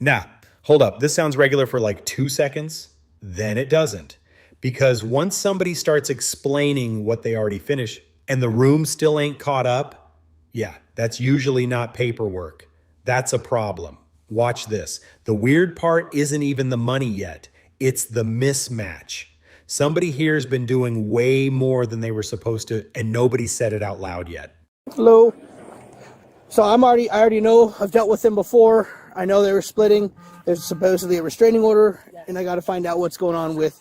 Nah, hold up. This sounds regular for like 2 seconds. Then it doesn't. Because once somebody starts explaining what they already finished and the room still ain't caught up, yeah, that's usually not paperwork. That's a problem. Watch this. The weird part isn't even the money yet, it's the mismatch. Somebody here has been doing way more than they were supposed to, and nobody said it out loud yet. Hello. So I already know. I've dealt with them before. I know they were splitting. There's supposedly a restraining order, and I got to find out what's going on with.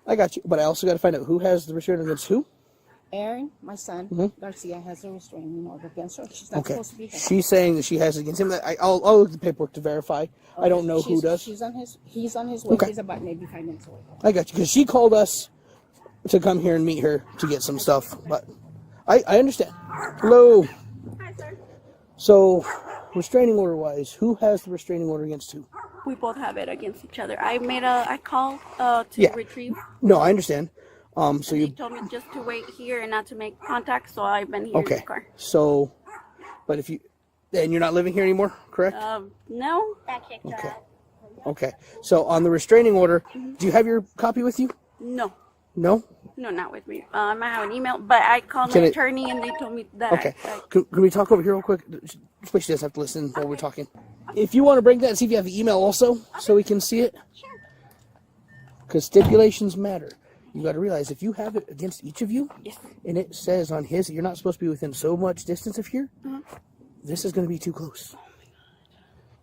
I got you, but I also got to find out who has the restraining order against who. Aaron, my son, Garcia, has a restraining order against her. She's not supposed to be here. She's saying that she has it against him. I'll look at the paperwork to verify. Okay. I don't know who does. He's on his way. Okay. He's about maybe 5 minutes away. I got you, because she called us to come here and meet her to get some stuff, but I understand. Hello. Hi, sir. So, restraining order wise, who has the restraining order against who? We both have it against each other. I called to retrieve. No, I understand. So you told me just to wait here and not to make contact, so I've been here in the car. So, but and you're not living here anymore, correct? No. Okay. Okay. So on the restraining order, do you have your copy with you? No. No? No, not with me. I might have an email, but I called my attorney and they told me that. Okay. Can we talk over here real quick? Especially she doesn't have to listen while we're talking. If you want to bring that and see if you have the email also, so we can see it. Sure. Because stipulations matter. You got to realize if you have it against each of you, yes, and it says on his you're not supposed to be within so much distance of here, this is going to be too close.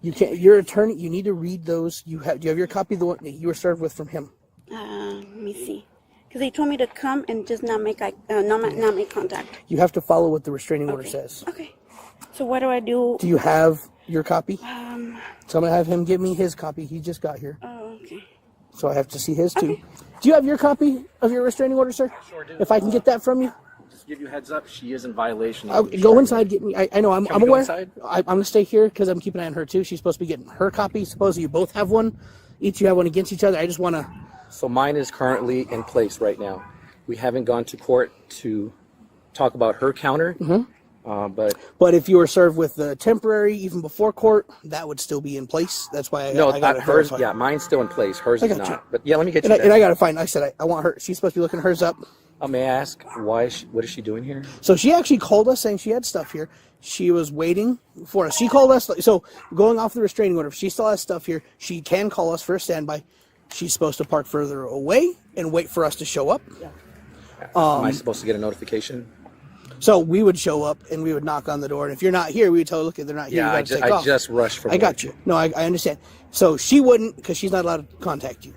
You can't. Your attorney. You need to read those. Do you have your copy of the one that you were served with from him? Let me see. Because they told me to come and just not make not make contact. You have to follow what the restraining order says. Okay. So what do I do? Do you have your copy? So I'm gonna have him give me his copy. He just got here. Oh, okay. So I have to see his too. Okay. Do you have your copy of your restraining order, sir? Sure do. If I can get that from you. Just give you a heads up, she is in violation. Go inside, get me. I know, I'm aware. I'm going to stay here because I'm keeping an eye on her too. She's supposed to be getting her copy. Supposedly you both have one. Each you have one against each other. I just want to. So mine is currently in place right now. We haven't gone to court to talk about her counter. But if you were served with the temporary even before court, that would still be in place. That's why I got hers. Yeah, mine's still in place. Hers is not. But yeah, let me get you. And I got to find. I said I want her. She's supposed to be looking hers up. May I ask why? What is she doing here? So she actually called us saying she had stuff here. She was waiting for us. She called us. So going off the restraining order, if she still has stuff here, she can call us for a standby. She's supposed to park further away and wait for us to show up. Yeah. Am I supposed to get a notification? So we would show up and we would knock on the door, and if you're not here, we would tell her, look, they're not here. Yeah, I just rushed from. I got you. No, I understand. So she wouldn't, because she's not allowed to contact you.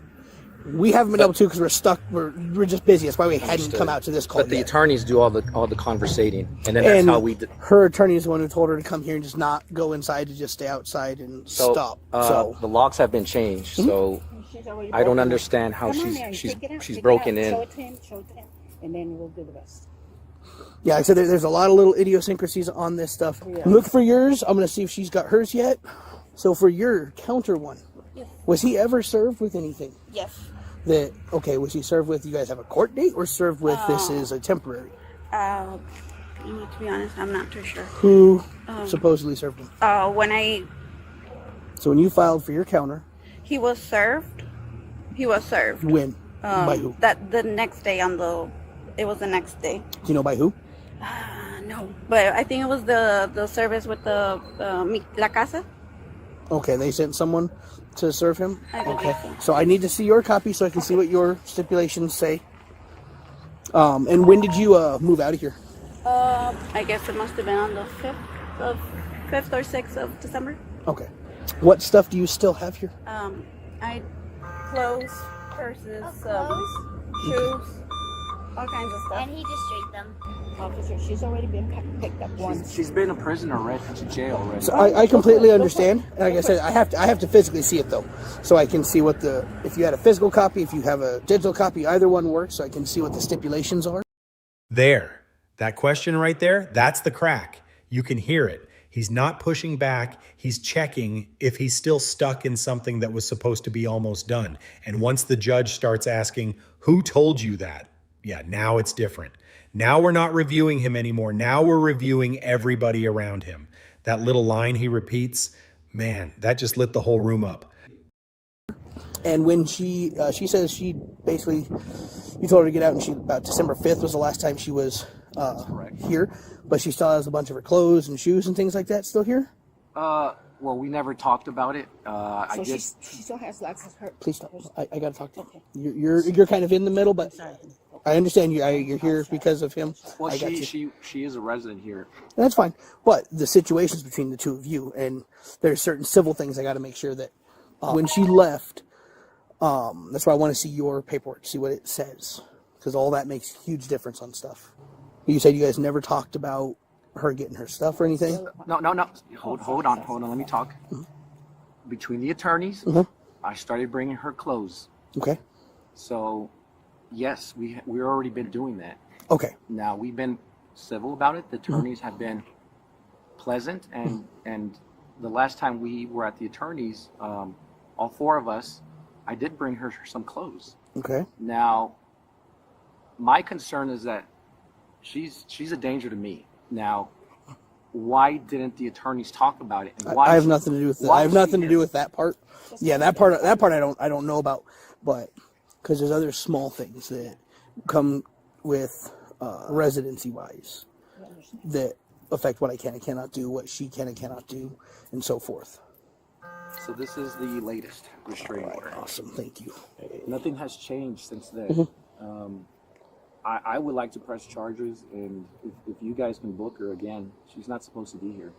We haven't been able to because we're stuck. We're just busy. That's why we hadn't come out to this call. But the attorneys do all the conversating, and then that's how we. Her attorney is the one who told her to come here and just not go inside, to just stay outside and stop. So the locks have been changed. So I don't understand how she's broken in. Show it to him, and then we'll do the rest. Yeah, I said there's a lot of little idiosyncrasies on this stuff. Yeah. Look for yours. I'm going to see if she's got hers yet. So for your counter one, was he ever served with anything? Yes. Was he served with, you guys have a court date, or served with this is a temporary? To be honest, I'm not too sure. Who supposedly served him? So when you filed for your counter? He was served. When? By who? The next day it was the next day. Do you know by who? No, but I think it was the service with the La Casa. Okay, they sent someone to serve him? Okay. So I need to see your copy so I can see what your stipulations say. And when did you move out of here? I guess it must have been on the 5th or 6th of December. Okay. What stuff do you still have here? Clothes, purses, shoes. All kinds of stuff. And he just straight them. Officer, she's already been picked up once. She's been a prisoner already, to jail already. So I completely understand. Like I said, I have to physically see it though, so I can see what if you had a physical copy, if you have a digital copy, either one works, so I can see what the stipulations are. There, that question right there, that's the crack. You can hear it. He's not pushing back. He's checking if he's still stuck in something that was supposed to be almost done. And once the judge starts asking, who told you that? Yeah, now it's different. Now we're not reviewing him anymore. Now we're reviewing everybody around him. That little line he repeats, Man, that just lit the whole room up. And when she says she basically, you told her to get out, and she about December 5th was the last time she was here, but she still has a bunch of her clothes and shoes and things like that still here. Well, we never talked about it. So she still has lots of her. Please stop. I gotta talk to you. Okay. You're kind of in the middle, but I understand you're here because of him. Well, I got you. she is a resident here. And that's fine. But the situation's between the two of you, and there's certain civil things I got to make sure that when she left, that's why I want to see your paperwork, see what it says, because all that makes a huge difference on stuff. You said you guys never talked about her getting her stuff or anything? No. Hold on. Let me talk. Mm-hmm. Between the attorneys, I started bringing her clothes. Okay. So, yes, we've already been doing that. Okay. Now, we've been civil about it. The attorneys have been pleasant, and the last time we were at the attorneys, all four of us, I did bring her some clothes. Okay. Now, my concern is that she's a danger to me. Now, why didn't the attorneys talk about it? And why I have nothing to do with that. I have nothing to do with that part. Yeah, that part I don't know about, but because there's other small things that come with residency wise that affect what I can and cannot do, what she can and cannot do, and so forth. So this is the latest restraining order. Awesome, thank you. Nothing has changed since then. I would like to press charges, and if you guys can book her again, she's not supposed to be here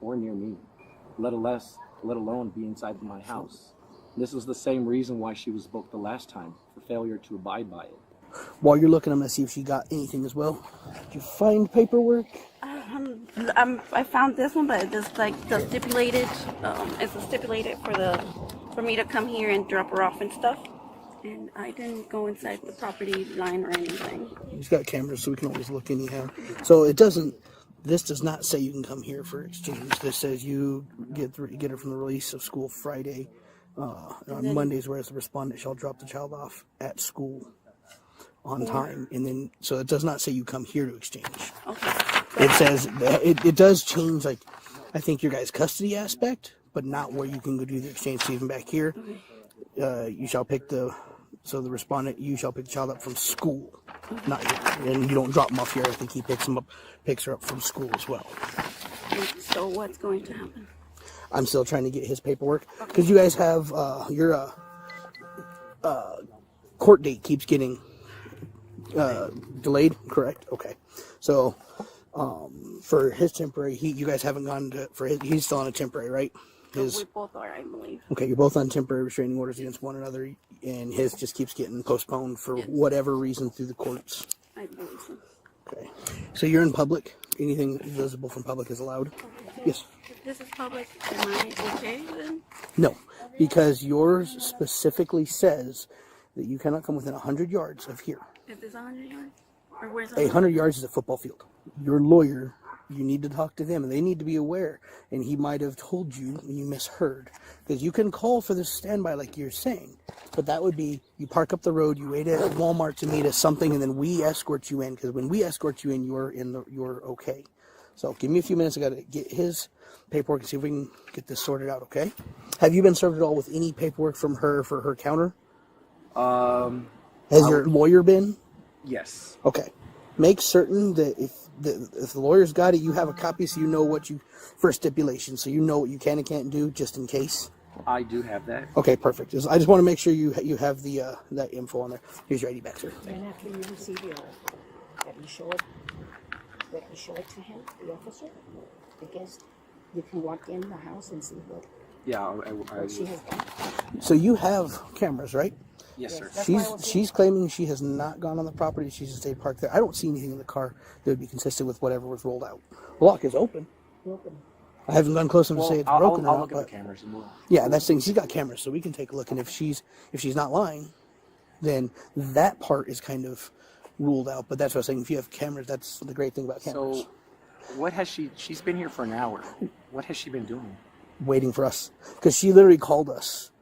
or near me, let alone be inside my house. This was the same reason why she was booked the last time, for failure to abide by it. While you're looking, I'm going to see if she got anything as well. Did you find paperwork? I found this one, but it's just like the stipulated. It's stipulated for me to come here and drop her off and stuff. And I didn't go inside the property line or anything. He's got cameras, so we can always look anyhow. So it doesn't. This does not say you can come here for exchange. This says you get her from the release of school Friday on Mondays, whereas the respondent shall drop the child off at school on time. And then, so it does not say you come here to exchange. Okay. It says it does change, like I think your guys' custody aspect, but not where you can go do the exchange. So even back here, you shall pick the respondent, you shall pick the child up from school, not here. And you don't drop him off here. I think he picks her up from school as well. So what's going to happen? I'm still trying to get his paperwork because you guys have your court date keeps getting delayed. Correct? Okay. So for his temporary, you guys haven't gone to he's still on a temporary, right? We both are, I believe. Okay, you're both on temporary restraining orders against one another, and his just keeps getting postponed for whatever reason through the courts. I believe so. Okay. So you're in public. Anything visible from public is allowed? Okay. Yes. If this is public, am I okay then? No, because yours specifically says that you cannot come within 100 yards of here. If it's 100 yards? Or where's 100 yards is a football field. Your lawyer, you need to talk to them, and they need to be aware. And he might have told you, and you misheard. Because you can call for this standby like you're saying, but that would be, you park up the road, you wait at Walmart to meet us something, and then we escort you in. Because when we escort you in, you're okay. So give me a few minutes. I got to get his paperwork and see if we can get this sorted out, okay? Have you been served at all with any paperwork from her for her counter? Has your lawyer been? Yes. Okay. Make certain that if the lawyer's got it, you have a copy so you know what you, for stipulation, so you know what you can and can't do just in case. I do have that. Okay, perfect. I just want to make sure you have the that info on there. Here's your ID back, sir. And after you receive your order, that you show it to him, the officer, because you can walk in the house and see what she has done. So you have cameras, right? Yes, sir. She's claiming she has not gone on the property. She's just stayed parked there. I don't see anything in the car that would be consistent with whatever was rolled out. The lock is open. I haven't gone close enough to say it's broken. I'll look at the cameras and yeah, that's the thing. She's got cameras, so we can take a look. And if she's not lying, then that part is kind of ruled out. But that's what I was saying. If you have cameras, that's the great thing about cameras. So, what has she's been here for an hour. What has she been doing? Waiting for us, because she literally called us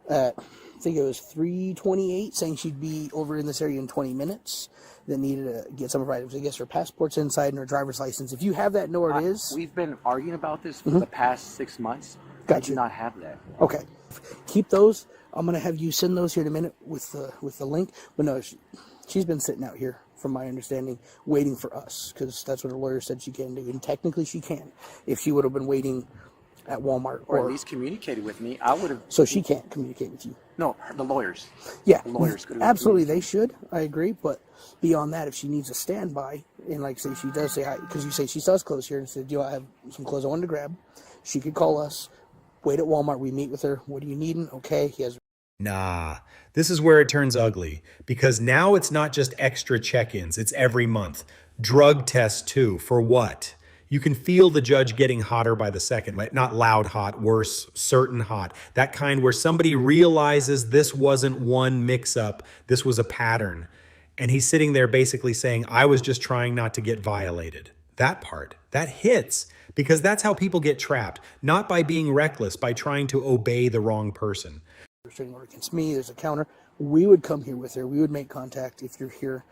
at, I think it was 3:28, saying she'd be over in this area in 20 minutes. That needed to get some of her items. I guess her passport's inside and her driver's license. If you have that, know where it is. We've been arguing about this for the past 6 months. I Gotcha. do not have that. Okay. Keep those. I'm going to have you send those here in a minute with the link. But no, she's been sitting out here, from my understanding, waiting for us, because that's what her lawyer said she can do. And technically she can. If she would have been waiting at Walmart. Or at least communicated with me, I would have... So she can't communicate with you. No, the lawyers. Yeah. The lawyers could have... Absolutely, they should. I agree. But beyond that, if she needs a standby, and like say she does say, because you say she does clothes here, and said, I have some clothes I wanted to grab. She could call us, wait at Walmart, we meet with her. What are you needing? Okay, he has... Nah, this is where it turns ugly, because now it's not just extra check-ins, it's every month. Drug tests too, for what? You can feel the judge getting hotter by the second, like not loud hot, worse, certain hot. That kind where somebody realizes this wasn't one mix-up, this was a pattern. And he's sitting there basically saying, I was just trying not to get violated. That part, that hits, because that's how people get trapped, not by being reckless, by trying to obey the wrong person. Restraining order against me, there's a counter. We would come here with her. We would make contact if you're here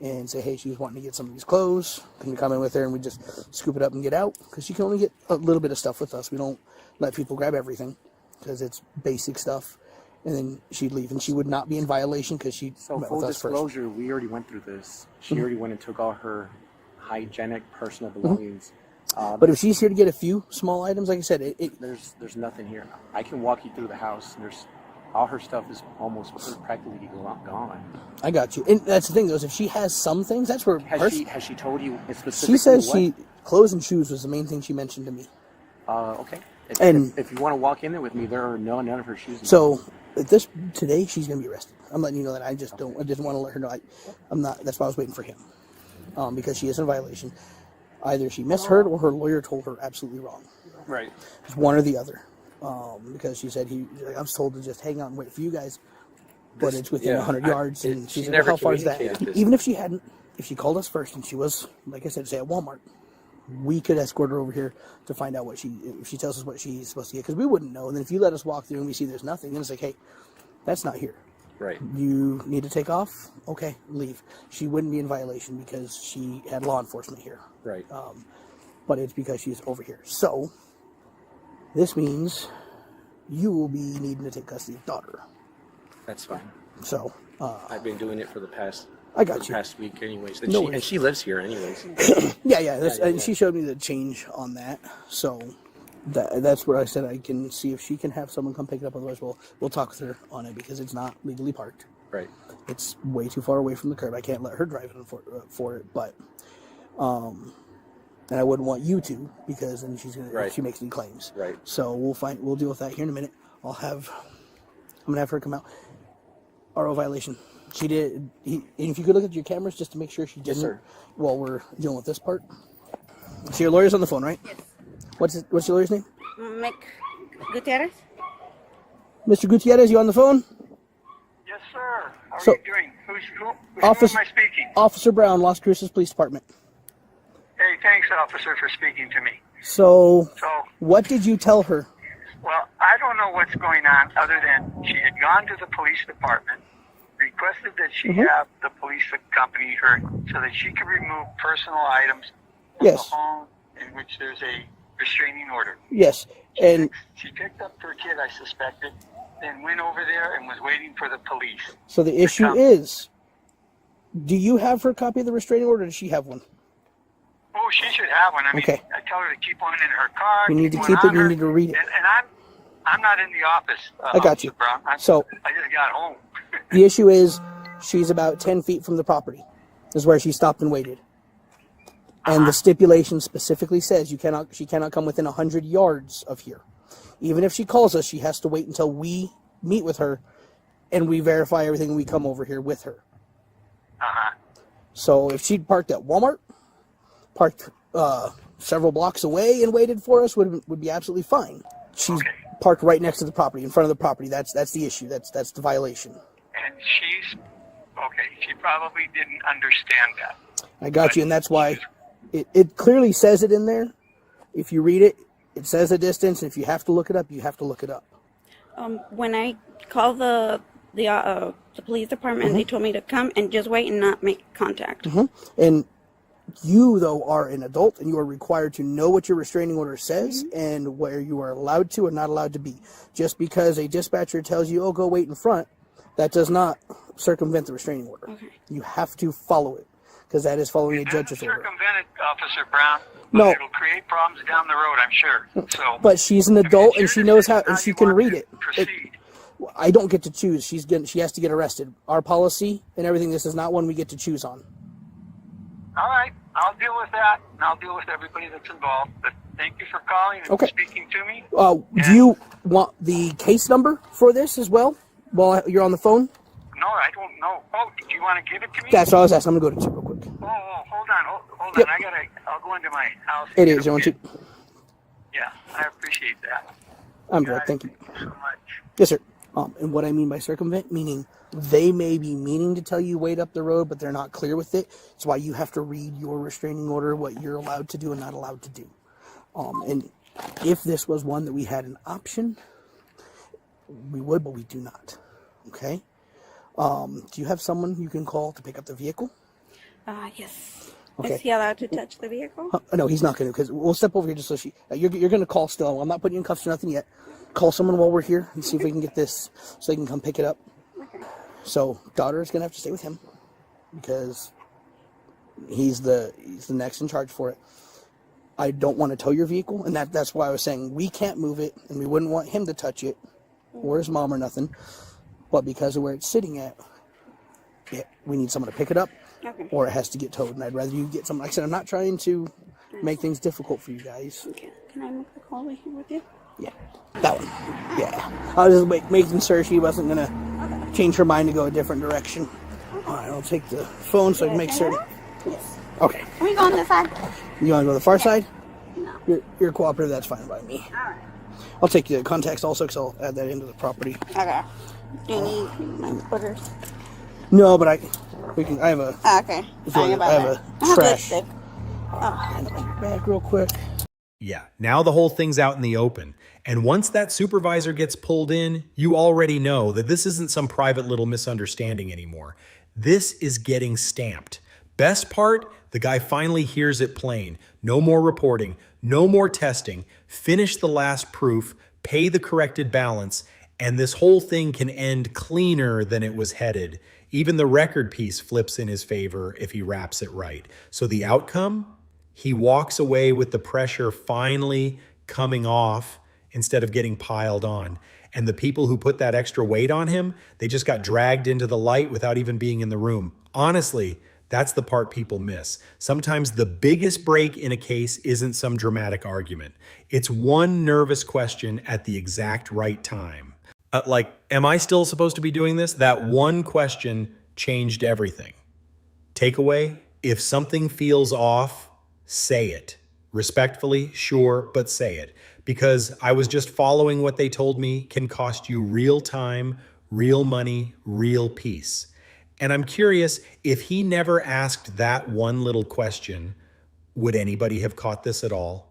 and say, hey, she's wanting to get some of these clothes. Can you come in with her? And we just scoop it up and get out, because she can only get a little bit of stuff with us. We don't let people grab everything because it's basic stuff. And then she'd leave, and she would not be in violation because she met with us first. Full disclosure, we already went through this. She already went and took all her hygienic personal belongings. But if she's here to get a few small items, like I said, there's nothing here. I can walk you through the house. And all her stuff is almost practically gone. I got you. And that's the thing, though, is if she has some things, that's where... Has she told you specifically She says what? clothes and shoes was the main thing she mentioned to me. Okay. If you want to walk in there with me, there are none of her shoes. So today she's going to be arrested. I'm letting you know that. I didn't want to let her know. I'm not. That's why I was waiting for him, because she is in violation. Either she misheard or her lawyer told her absolutely wrong. Right. It's one or the other. Because she said I was told to just hang out and wait for you guys, but it's within 100 yards. And she said, well, how far is that? Even if she hadn't, if she called us first and she was, like I said, say at Walmart, we could escort her over here to find out if she tells us what she's supposed to get, because we wouldn't know. And then if you let us walk through and we see there's nothing, then it's like, hey, that's not here. Right. You need to take off? Okay, leave. She wouldn't be in violation because she had law enforcement here. Right. But it's because she's over here. So this means you will be needing to take custody of daughter. That's fine. So I've been doing it for the past... I got you. Past week, anyways. And she lives here, anyways. Yeah. And she showed me the change on that. So that's where I said I can see if she can have someone come pick it up. Otherwise, we'll talk with her on it, because it's not legally parked. Right. It's way too far away from the curb. I can't let her drive it for it. But and I wouldn't want you to, because then she's gonna if she makes any claims. Right. So we'll deal with that here in a minute. I'm gonna have her come out. RO violation. She did. And if you could look at your cameras just to make sure she didn't. Yes, sir. While we're dealing with this part. So your lawyer's on the phone, right? Yes. What's your lawyer's name? Mick Gutierrez. Mr. Gutierrez, you on the phone? Yes, sir. How are So- you doing? Who Office- am I speaking? Officer Brown, Las Cruces Police Department. Hey, thanks, officer, for speaking to me. So, So, what did you tell her? well, I don't know what's going on other than she had gone to the police department, requested that she have the police accompany her so that she could remove personal items from Yes. the home in which there's a restraining order. Yes, and She picked up her kid, I suspected, then went over there and was waiting for the police. so the issue come. is, do you have her copy of the restraining order, or does she have one? Oh, she should have one. I mean, Okay. I tell her to keep one in her car. You need to one keep it, on you her, need to read it. And I'm not in the office. I got you. Brown. I So- just got home. The issue is, she's about 10 feet from the property, is where she stopped and waited. And the stipulation specifically says she cannot come within 100 yards of here. Even if she calls us, she has to wait until we meet with her and we verify everything and we come over here with her. So if she'd parked at Walmart, parked several blocks away and waited for us, would be absolutely fine. She's parked right next to the property, in front of the property. That's the issue. That's the violation. And she's okay. She probably didn't understand that. I got you, and that's why it clearly says it in there. If you read it, it says a distance, and if you have to look it up, you have to look it up. When I called the police department, they told me to come and just wait and not make contact. And You, though, are an adult, and you are required to know what your restraining order says and where you are allowed to or not allowed to be. Just because a dispatcher tells you, oh, go wait in front, that does not circumvent the restraining order. Okay. You have to follow it, because that is following a judge's order. Circumvent it, Officer Brown. No. It'll create problems down the road, I'm sure. So, But she's an adult, and she knows how, and how she you can want read to it. proceed. I don't get to choose. She has to get arrested. Our policy and everything, this is not one we get to choose on. All right, I'll deal with that, and I'll deal with everybody that's involved. But thank you for calling and speaking to me. Do you want the case number for this as well while you're on the phone? No, I don't know. Oh, do you want to give it to me? That's what I was asking. I'm going to go to it real quick. Oh, hold on. Hold Yep. on. I'll go into my house. It is. I want you. Yeah, I appreciate that. I'm good. Thank you. Thank you so much. Yes, sir. And what I mean by circumvent, meaning they may be meaning to tell you wait up the road, but they're not clear with it. It's why you have to read your restraining order, what you're allowed to do and not allowed to do. And if this was one that we had an option, we would, but we do not. Okay? Do you have someone you can call to pick up the vehicle? Yes. Okay. Is he allowed to touch the vehicle? No, he's not going to, because we'll step over here just so you're going to call still. I'm not putting you in cuffs or nothing yet. Call someone while we're here and see if we can get this so they can come pick it up. Okay. So daughter is going to have to stay with him because he's the next in charge for it. I don't want to tow your vehicle, and that's why I was saying we can't move it, and we wouldn't want him to touch it or his mom or nothing. But because of where it's sitting at, we need someone to pick it up. Okay. Or it has to get towed, and I'd rather you get something. Like I said, I'm not trying to make things difficult for you guys. Okay. Can I make the call right here with you? Yeah, that one. Yeah, I was just making sure she wasn't gonna change her mind to go a different direction. All right, I'll take the phone so I can make certain. Yes. Okay. Can we go on this side? You want to go to the far side? No. You're cooperative. That's fine by me. All right. I'll take the contacts also, because I'll add that into the property. Okay. Do you need my splitters? No, but I have a. Okay. I have a trash. lipstick. Hand it on your back real quick. Yeah, now the whole thing's out in the open. And once that supervisor gets pulled in, you already know that this isn't some private little misunderstanding anymore. This is getting stamped. Best part, the guy finally hears it plain. No more reporting, no more testing. Finish the last proof, pay the corrected balance, and this whole thing can end cleaner than it was headed. Even the record piece flips in his favor if he wraps it right. So the outcome? He walks away with the pressure finally coming off instead of getting piled on. And the people who put that extra weight on him, they just got dragged into the light without even being in the room. Honestly, that's the part people miss. Sometimes the biggest break in a case isn't some dramatic argument. It's one nervous question at the exact right time. Like, am I still supposed to be doing this? That one question changed everything. Takeaway, if something feels off, say it. Respectfully, sure, but say it. Because I was just following what they told me can cost you real time, real money, real peace. And I'm curious, if he never asked that one little question, would anybody have caught this at all?